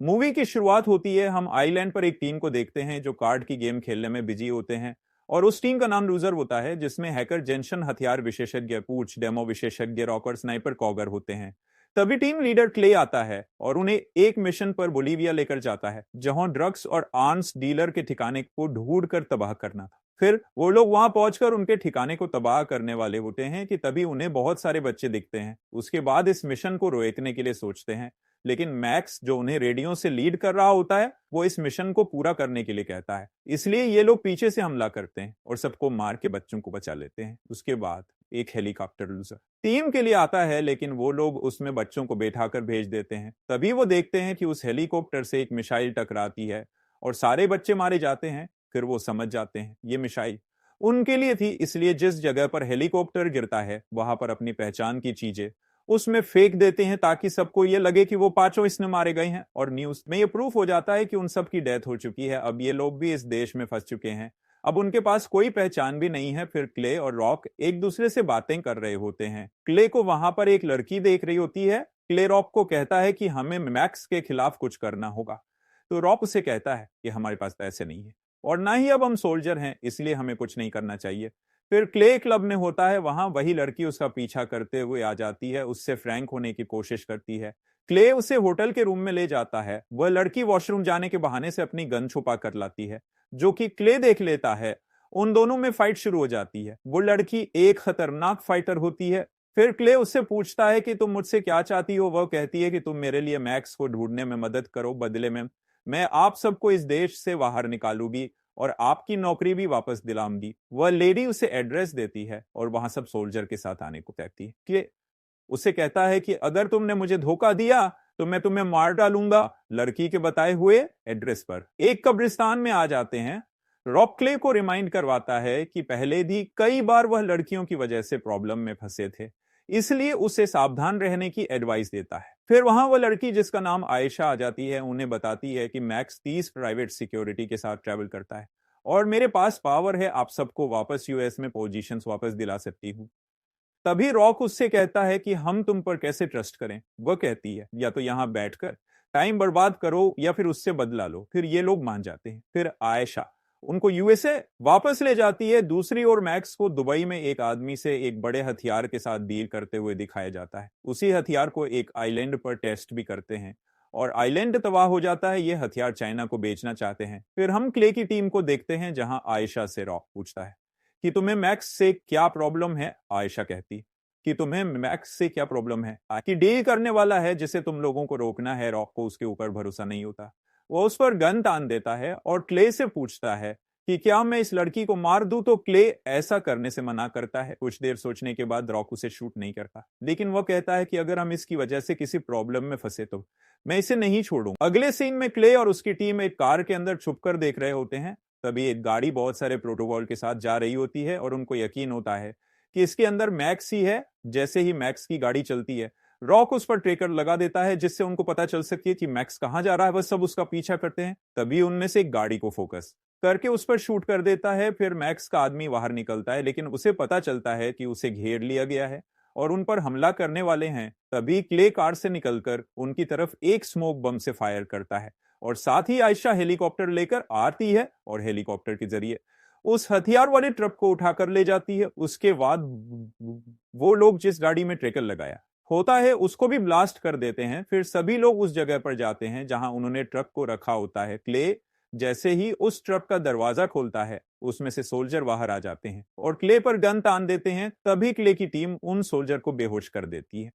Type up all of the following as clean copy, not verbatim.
Movie की शुरुआत होती है, हम आइलैंड पर एक टीम को देखते हैं जो कार्ड की गेम खेलने में बिजी होते हैं। और उस टीम का नाम लूजर होता है, जिसमें हैकर जेंशन हथियार विशेषज्ञ पूछ, डेमो विशेषज्ञ रॉक और स्नाइपर कॉगर होते हैं। तभी टीम लीडर क्ले आता है और उन्हें एक मिशन पर बोलीविया लेकर जाता है, जहां ड्रग्स और आर्म्स डीलर के ठिकाने को ढूंढ कर तबाह करना था। फिर वो लोग वहां पहुंचकर उनके ठिकाने को तबाह करने वाले होते हैं कि तभी उन्हें बहुत सारे बच्चे दिखते हैं। उसके बाद इस मिशन को रोकने के लिए सोचते हैं, लेकिन मैक्स जो उन्हें रेडियो से लीड कर रहा होता है, वो इस मिशन को पूरा करने के लिए कहता है। इसलिए ये लोग पीछे से हमला करते हैं और सबको मार के बच्चों को बचा लेते हैं। उसके बाद एक हेलीकॉप्टर लूजर टीम के लिए आता है, लेकिन वो लोग उसमें बच्चों को बैठाकर भेज देते हैं। तभी वो देखते हैं कि उस हेलीकॉप्टर से एक मिसाइल टकराती है और सारे बच्चे मारे जाते हैं। फिर वो समझ जाते हैं ये मिसाइल उनके लिए थी, इसलिए जिस जगह पर हेलीकॉप्टर गिरता है वहां पर अपनी पहचान की चीजें उसमें फेंक देते हैं, ताकि सबको ये लगे कि वो पांचों इसने मारे गए हैं। और न्यूज में ये प्रूफ हो जाता है कि उन सब की डेथ हो चुकी है। अब ये लोग भी इस देश में फंस चुके हैं, अब उनके पास कोई पहचान भी नहीं है। फिर क्ले और रॉक एक दूसरे से बातें कर रहे होते हैं। क्ले को वहां पर एक लड़की देख रही होती है। क्ले रॉक को कहता है कि हमें मैक्स के खिलाफ कुछ करना होगा। तो रॉक उसे कहता है कि हमारे पास पैसे नहीं है और ना ही अब हम सोल्जर हैं, इसलिए हमें कुछ नहीं करना चाहिए। फिर क्ले क्लब में होता है, वहां वही लड़की उसका पीछा करते हुए आ जाती है, उससे फ्रैंक होने की कोशिश करती है। क्ले उसे होटल के रूम में ले जाता है। वह लड़की वॉशरूम जाने के बहाने से अपनी गन छुपा कर लाती है, जो कि क्ले देख लेता है। उन दोनों में फाइट शुरू हो जाती है। वो लड़की एक खतरनाक फाइटर होती है। फिर क्ले उससे पूछता है कि तुम मुझसे क्या चाहती हो। वह कहती है कि तुम मेरे लिए मैक्स को ढूंढने में मदद करो, बदले में मैं आप सबको इस देश से बाहर निकालूंगी और आपकी नौकरी भी वापस दिलाऊंगी। वह लेडी उसे एड्रेस देती है और वहां सब सोल्जर के साथ आने को कहती है। कि उसे कहता है कि अगर तुमने मुझे धोखा दिया तो मैं तुम्हें मार डालूंगा। लड़की के बताए हुए एड्रेस पर एक कब्रिस्तान में आ जाते हैं। रॉक क्ले को रिमाइंड करवाता है कि पहले भी कई बार वह लड़कियों की वजह से प्रॉब्लम में फंसे थे, इसलिए उसे सावधान रहने की एडवाइस देता है। फिर वहां वह लड़की जिसका नाम आयशा आ जाती है, उन्हें बताती है कि मैक्स 30 प्राइवेट सिक्योरिटी के साथ ट्रैवल करता है और मेरे पास पावर है, आप सबको वापस यूएस में पोजीशंस वापस दिला सकती हूँ। तभी रॉक उससे कहता है कि हम तुम पर कैसे ट्रस्ट करें। वह कहती है या तो यहां बैठकर टाइम बर्बाद करो या फिर उससे बदला लो। फिर ये लोग मान जाते हैं। फिर आयशा उनको यूएसए वापस ले जाती है। दूसरी ओर मैक्स को दुबई में एक आदमी से एक बड़े हथियार के साथ डील करते हुए दिखाया जाता है। उसी हथियार को एक आइलैंड पर टेस्ट भी करते हैं और आइलैंड तबाह हो जाता है। ये हथियार चाइना को बेचना चाहते हैं। फिर हम क्ले की टीम को देखते हैं, जहां आयशा से रॉक पूछता है कि तुम्हें मैक्स से क्या प्रॉब्लम है। आयशा कहती कि तुम्हें मैक्स से क्या प्रॉब्लम है, कि डील करने वाला है जिसे तुम लोगों को रोकना है। रॉक को उसके ऊपर भरोसा नहीं होता। वो उस पर गन तान देता है और क्ले से पूछता है कि क्या मैं इस लड़की को मार दूं। तो क्ले ऐसा करने से मना करता है। कुछ देर सोचने के बाद रॉक उसे शूट नहीं करता, लेकिन वह कहता है कि अगर हम इसकी वजह से किसी प्रॉब्लम में फंसे तो मैं इसे नहीं छोड़ूंगा। अगले सीन में क्ले और उसकी टीम एक कार के अंदर छुपकर देख रहे होते हैं। तभी एक गाड़ी बहुत सारे प्रोटोकॉल के साथ जा रही होती है और उनको यकीन होता है कि इसके अंदर मैक्स ही है। जैसे ही मैक्स की गाड़ी चलती है, रॉक उस पर ट्रेकर लगा देता है, जिससे उनको पता चल सकती है कि मैक्स कहां जा रहा है। वह सब उसका पीछा करते हैं। तभी उनमें से एक गाड़ी को फोकस करके उस पर शूट कर देता है। फिर मैक्स का आदमी बाहर निकलता है, लेकिन उसे पता चलता है कि उसे घेर लिया गया है और उन पर हमला करने वाले हैं। तभी क्ले कार से निकलकर उनकी तरफ एक स्मोक बम से फायर करता है और साथ ही आयशा हेलीकॉप्टर लेकर आती है और हेलीकॉप्टर के जरिए उस हथियार वाले ट्रक को उठाकर ले जाती है। उसके बाद वो लोग जिस गाड़ी में ट्रेकर लगाया होता है उसको भी ब्लास्ट कर देते हैं। फिर सभी लोग उस जगह पर जाते हैं जहां उन्होंने ट्रक को रखा होता है। क्ले जैसे ही उस ट्रक का दरवाजा खोलता है, उसमें से सोल्जर बाहर आ जाते हैं और क्ले पर गन तान देते हैं। तभी क्ले की टीम उन सोल्जर को बेहोश कर देती है।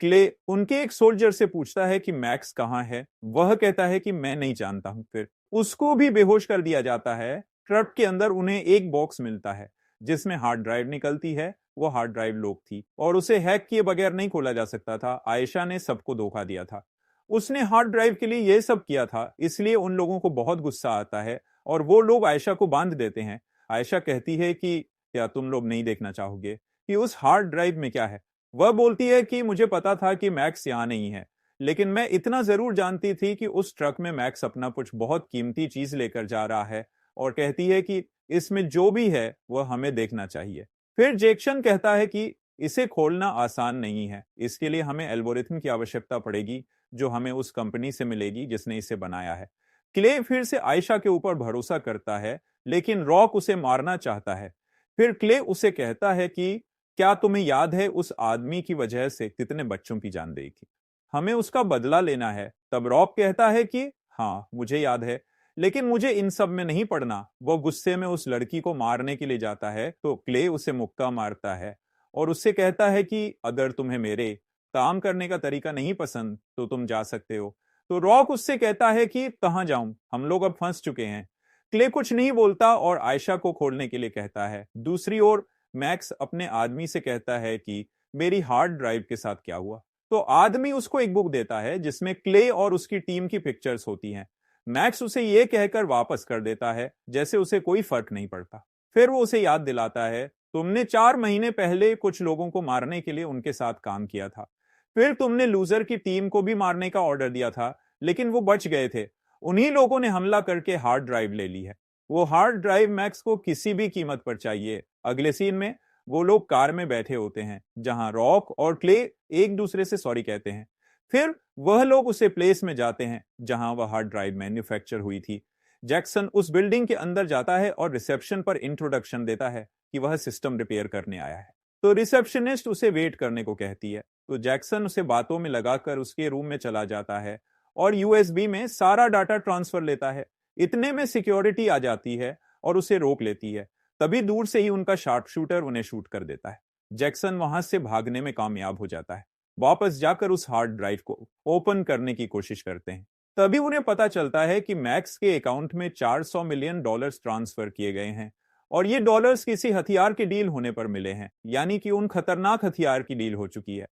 क्ले उनके एक सोल्जर से पूछता है कि मैक्स कहां है। वह कहता है कि मैं नहीं जानता हूं। फिर उसको भी बेहोश कर दिया जाता है। ट्रक के अंदर उन्हें एक बॉक्स मिलता है जिसमें हार्ड ड्राइव निकलती है। वो हार्ड ड्राइव लॉक थी और उसे हैक किए बगैर नहीं खोला जा सकता था। आयशा ने सबको धोखा दिया था। उसने हार्ड ड्राइव के लिए यह सब किया था, इसलिए उन लोगों को बहुत गुस्सा आता है और वो लोग आयशा को बांध देते हैं। आयशा कहती है कि क्या तुम लोग नहीं देखना चाहोगे कि उस हार्ड ड्राइव में क्या है। वह बोलती है कि मुझे पता था कि मैक्स यहां नहीं है, लेकिन मैं इतना जरूर जानती थी कि उस ट्रक में मैक्स अपना कुछ बहुत कीमती चीज लेकर जा रहा है। और कहती है कि इसमें जो भी है वह हमें देखना चाहिए। फिर जैक्सन कहता है कि इसे खोलना आसान नहीं है, इसके लिए हमें एल्गोरिथम की आवश्यकता पड़ेगी जो हमें उस कंपनी से मिलेगी जिसने इसे बनाया है। क्ले फिर से आयशा के ऊपर भरोसा करता है, लेकिन रॉक उसे मारना चाहता है। फिर क्ले उसे कहता है कि क्या तुम्हें याद है उस आदमी की वजह से कितने बच्चों की जान गई थी, हमें उसका बदला लेना है। तब रॉक कहता है कि हाँ मुझे याद है, लेकिन मुझे इन सब में नहीं पड़ना। वो गुस्से में उस लड़की को मारने के लिए जाता है तो क्ले उसे मुक्का मारता है और उससे कहता है कि अगर तुम्हें मेरे काम करने का तरीका नहीं पसंद तो तुम जा सकते हो। तो रॉक उससे कहता है कि कहाँ जाऊं, हम लोग अब फंस चुके हैं। क्ले कुछ नहीं बोलता और आयशा को खोलने के लिए कहता है। दूसरी ओर मैक्स अपने आदमी से कहता है कि मेरी हार्ड ड्राइव के साथ क्या हुआ। तो आदमी उसको एक बुक देता है जिसमें क्ले और उसकी टीम की पिक्चर्स होती हैं। मैक्स उसे यह कहकर वापस कर देता है जैसे उसे कोई फर्क नहीं पड़ता। फिर वो उसे याद दिलाता है, तुमने 4 महीने पहले कुछ लोगों को मारने के लिए उनके साथ काम किया था। फिर तुमने लूजर की टीम को भी मारने का ऑर्डर दिया था, लेकिन वो बच गए थे। उन्हीं लोगों ने हमला करके हार्ड ड्राइव ले ली है। वो हार्ड ड्राइव मैक्स को किसी भी कीमत पर चाहिए। अगले सीन में वो लोग कार में बैठे होते हैं जहां रॉक और क्ले एक दूसरे से सॉरी कहते हैं। फिर वह लोग उसे प्लेस में जाते हैं जहां वह हार्ड ड्राइव मैन्युफैक्चर हुई थी। जैक्सन उस बिल्डिंग के अंदर जाता है और रिसेप्शन पर इंट्रोडक्शन देता है कि वह सिस्टम रिपेयर करने आया है। तो रिसेप्शनिस्ट उसे वेट करने को कहती है। तो जैक्सन उसे बातों में लगाकर उसके रूम में चला जाता है और यूएसबी में सारा डाटा ट्रांसफर लेता है। इतने में सिक्योरिटी आ जाती है और उसे रोक लेती है। तभी दूर से ही उनका शार्प शूटर उन्हें शूट कर देता है। जैक्सन वहां से भागने में कामयाब हो जाता है। वापस जाकर उस हार्ड ड्राइव को ओपन करने की कोशिश करते हैं। तभी उन्हें पता चलता है कि मैक्स के अकाउंट में $400 मिलियन ट्रांसफर किए गए हैं और ये डॉलर्स किसी हथियार के डील होने पर मिले हैं, यानी कि उन खतरनाक हथियार की डील हो चुकी है।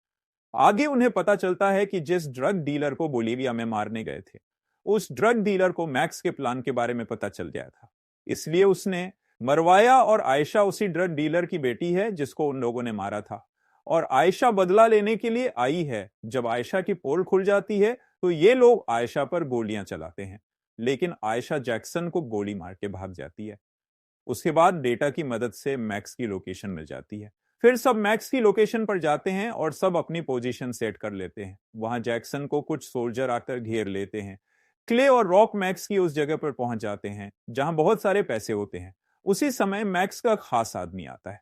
आगे उन्हें पता चलता है कि जिस ड्रग डीलर को बोलीविया में मारने गए थे, उस ड्रग डीलर को मैक्स के प्लान के बारे में पता चल गया था, इसलिए उसने मरवाया। और आयशा उसी ड्रग डीलर की बेटी है जिसको उन लोगों ने मारा था और आयशा बदला लेने के लिए आई है। जब आयशा की पोल खुल जाती है तो ये लोग आयशा पर गोलियां चलाते हैं, लेकिन आयशा जैक्सन को गोली मार के भाग जाती है। उसके बाद डेटा की मदद से मैक्स की लोकेशन मिल जाती है। फिर सब मैक्स की लोकेशन पर जाते हैं और सब अपनी पोजीशन सेट कर लेते हैं। वहां जैक्सन को कुछ सोल्जर आकर घेर लेते हैं। क्ले और रॉक मैक्स की उस जगह पर पहुंच जाते हैं जहां बहुत सारे पैसे होते हैं। उसी समय मैक्स का खास आदमी आता है।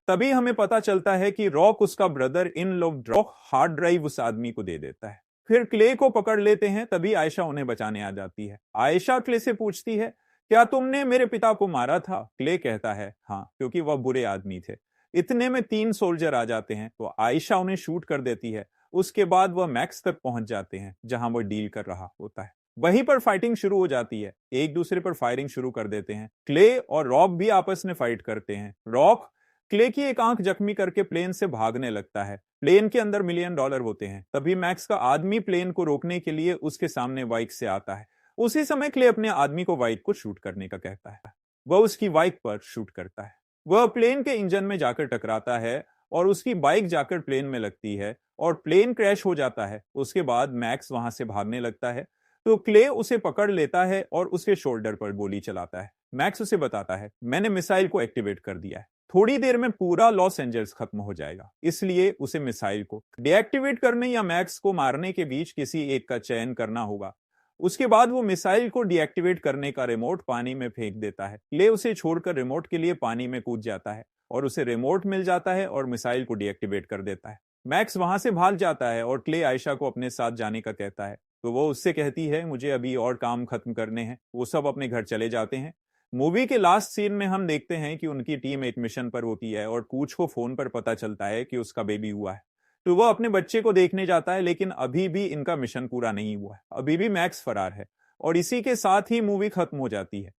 तभी हमें पता चलता है कि रॉक उसका ब्रदर इन लोग रॉक हार्ड ड्राइव उस आदमी को दे देता है। फिर क्ले को पकड़ लेते हैं। तभी आयशा उन्हें बचाने आ जाती है। आयशा क्ले से पूछती है, क्या तुमने मेरे पिता को मारा था? क्ले कहता है हाँ, क्योंकि वह बुरे आदमी थे। इतने में 3 सोल्जर आ जाते हैं तो आयशा उन्हें शूट कर देती है। उसके बाद वह मैक्स तक पहुंच जाते हैं जहां वह डील कर रहा होता है। वहीं पर फाइटिंग शुरू हो जाती है। एक दूसरे पर फायरिंग शुरू कर देते हैं। क्ले और रॉक भी आपस में फाइट करते हैं। रॉक क्ले की एक आंख जख्मी करके प्लेन से भागने लगता है। प्लेन के अंदर $1 मिलियन होते हैं। तभी मैक्स का आदमी प्लेन को रोकने के लिए उसके सामने बाइक से आता है। उसी समय क्ले अपने आदमी को बाइक को शूट करने का कहता है। वह उसकी बाइक पर शूट करता है। वह प्लेन के इंजन में जाकर टकराता है और उसकी बाइक जाकर प्लेन में लगती है और प्लेन क्रैश हो जाता है। उसके बाद मैक्स वहां से भागने लगता है तो क्ले उसे पकड़ लेता है और उसके शोल्डर पर गोली चलाता है। मैक्स उसे बताता है, मैंने मिसाइल को एक्टिवेट कर दिया है, थोड़ी देर में पूरा लॉस एंजल्स खत्म हो जाएगा, इसलिए उसे मिसाइल को डीएक्टिवेट करने या मैक्स को मारने के बीच किसी एक का चयन करना होगा। उसके बाद वो मिसाइल को डीएक्टिवेट करने का रिमोट पानी में फेंक देता है। क्ले उसे छोड़कर रिमोट के लिए पानी में कूद जाता है और उसे रिमोट मिल जाता है और मिसाइल को डीएक्टिवेट कर देता है। मैक्स वहां से भाग जाता है और क्ले आयशा को अपने साथ जाने का कहता है, तो वो उससे कहती है मुझे अभी और काम खत्म करने हैं। वो सब अपने घर चले जाते हैं। मूवी के लास्ट सीन में हम देखते हैं कि उनकी टीम एक मिशन पर होती है और कूच को फोन पर पता चलता है कि उसका बेबी हुआ है, तो वह अपने बच्चे को देखने जाता है। लेकिन अभी भी इनका मिशन पूरा नहीं हुआ है, अभी भी मैक्स फरार है और इसी के साथ ही मूवी खत्म हो जाती है।